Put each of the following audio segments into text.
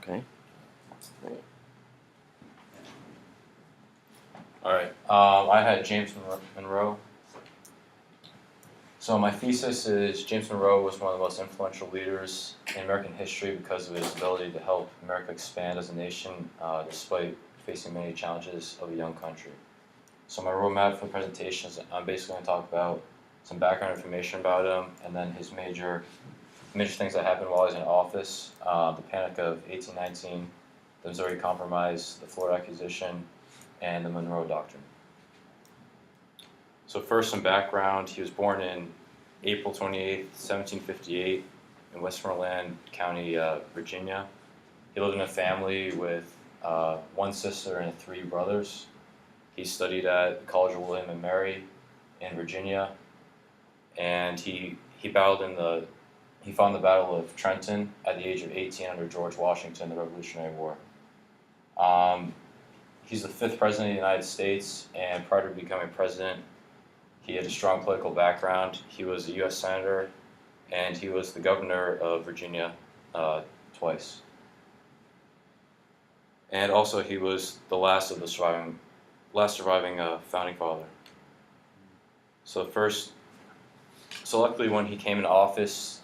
Okay. All right. I had James Monroe. So my thesis is James Monroe was one of the most influential leaders in American history because of his ability to help America expand as a nation despite facing many challenges of a young country. So my roadmap for the presentation is I'm basically going to talk about some background information about him and then his major things that happened while he was in office, the Panic of 1819, the Missouri Compromise, the Florida Acquisition, and the Monroe Doctrine. So first, some background. He was born in April 28th, 1758 in Westmoreland County, Virginia. He lived in a family with one sister and three brothers. He studied at the College of William and Mary in Virginia, and he fought in the Battle of Trenton at the age of 18 under George Washington, the Revolutionary War. He's the fifth president of the United States, and prior to becoming president, he had a strong political background. He was a U.S. Senator, and he was the governor of Virginia twice. And also, he was the last surviving founding father. So luckily, when he came into office,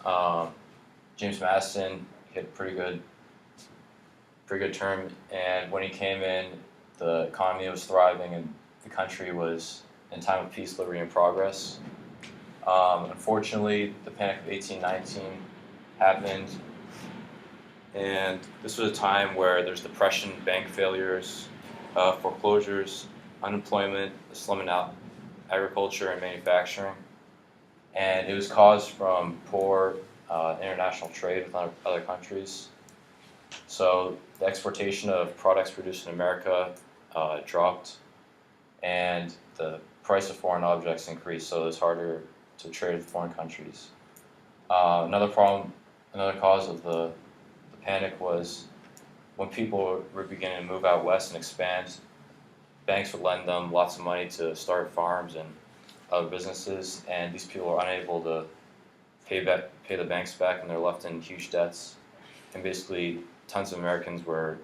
James Madison had a pretty good term. And when he came in, the economy was thriving, and the country was in time of peace, liberty, and progress. Unfortunately, the Panic of 1819 happened, and this was a time where there's depression, bank failures, foreclosures, unemployment, the slum in agriculture and manufacturing, and it was caused from poor international trade with other countries. So the exportation of products produced in America dropped, and the price of foreign objects increased, so it was harder to trade with foreign countries. Another cause of the panic was when people were beginning to move out west and expand, banks would lend them lots of money to start farms and other businesses, and these people were unable to pay the banks back, and they're left in huge debts. And basically, tons of Americans were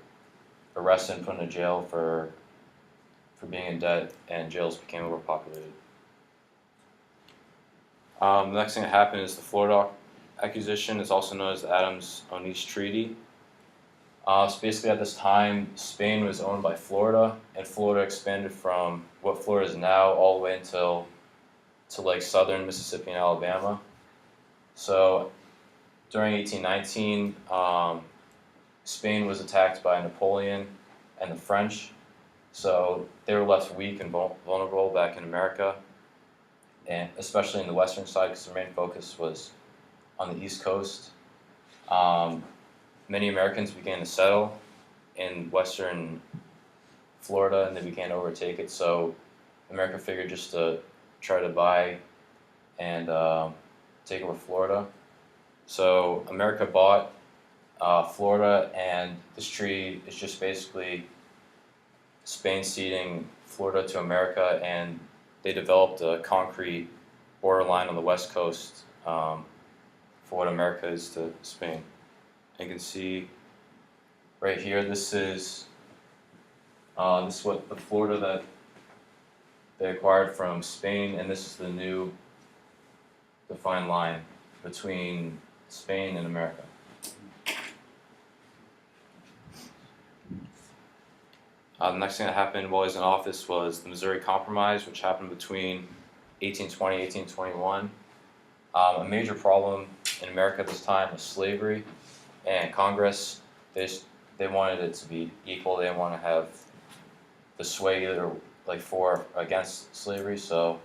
arrested and put into jail for being in debt, and jails became overpopulated. The next thing that happened is the Florida Acquisition. It's also known as the Adams-Onis Treaty. So basically, at this time, Spain was owned by Florida, and Florida expanded from what Florida is now all the way to like southern Mississippi and Alabama. So during 1819, Spain was attacked by Napoleon and the French. So they were left weak and vulnerable back in America, and especially in the western side because their main focus was on the East Coast. Many Americans began to settle in western Florida, and they began to overtake it. So America figured just to try to buy and take over Florida. So America bought Florida, and this treaty is just basically Spain ceding Florida to America, and they developed a concrete borderline on the west coast for what America is to Spain. You can see right here, this is what the Florida that they acquired from Spain, and this is the new defined line between Spain and America. The next thing that happened while he was in office was the Missouri Compromise, which happened between 1820 and 1821. A major problem in America at this time was slavery, and Congress, they wanted it to be equal. They didn't want to have the sway either like for or against slavery, so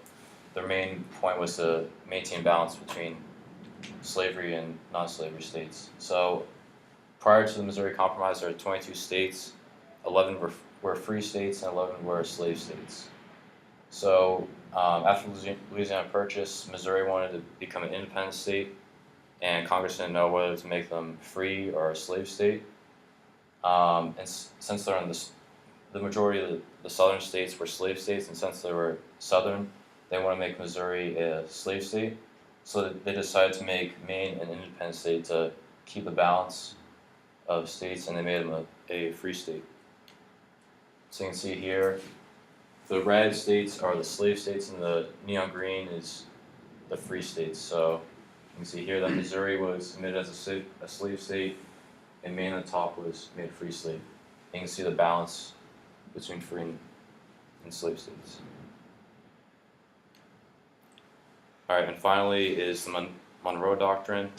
their main point was to maintain balance between slavery and non-slavery states. So prior to the Missouri Compromise, there were 22 states. 11 were free states and 11 were slave states. So after the Louisiana Purchase, Missouri wanted to become an independent state, and Congress didn't know whether to make them free or a slave state. And since they're in the majority of the southern states were slave states, and since they were southern, they want to make Missouri a slave state. So they decided to make Maine an independent state to keep the balance of states, and they made them a free state. So you can see here, the red states are the slave states, and the neon green is the free states. So you can see here that Missouri was admitted as a slave state, and Maine on the top was made a free state. And you can see the balance between free and slave states. All right, and finally is the Monroe Doctrine,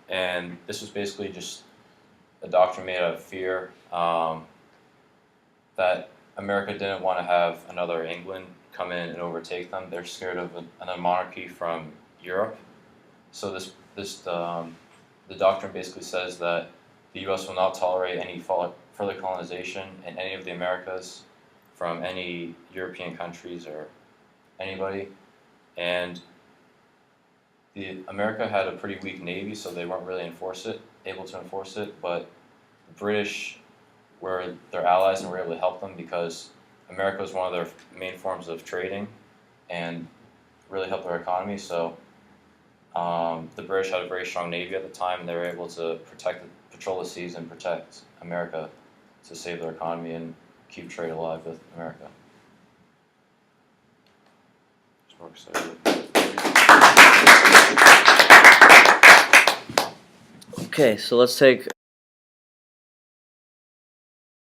and this was basically just a doctrine made out of fear that America didn't want to have another England come in and overtake them. They're scared of another monarchy from Europe. So the doctrine basically says that the U.S. will not tolerate any further colonization in any of the Americas from any European countries or anybody. And America had a pretty weak navy, so they weren't really able to enforce it. But the British were their allies and were able to help them because America was one of their main forms of trading and really helped their economy. So the British had a very strong navy at the time, and they were able to patrol the seas and protect America to save their economy and keep trade alive with America. Just more excited. Okay, so let's take